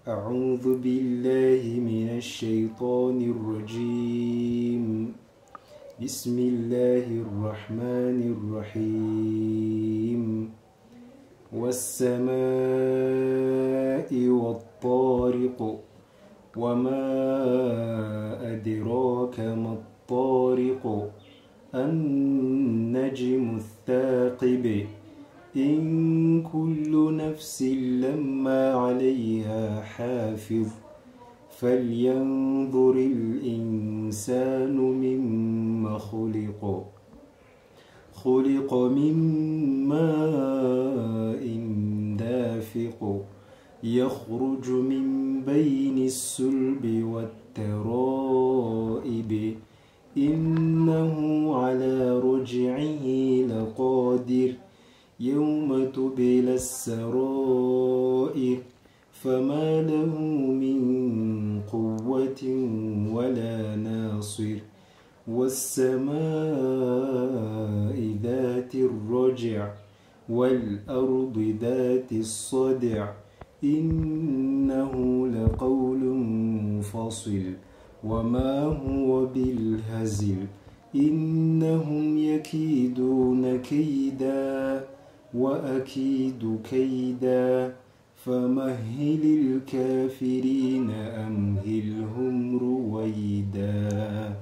أعوذ بالله من الشيطان الرجيم. بسم الله الرحمن الرحيم. والسماء والطارق وما أدراك ما الطارق النجم الثاقب إن كل نفس لما عليها حافظ فلينظر الإنسان مما خلق من ماء دافق يخرج من بين الصلب والترائب إنه على رجعه لقادر يوم تبلى السرائر فما له من قوة ولا ناصر والسماء ذات الرجع والأرض ذات الصدع إنه لقول فصل وما هو بالهزل إنهم يكيدون كيدا وأكيد كيدا فمهل الكافرين أمهلهم رويدا.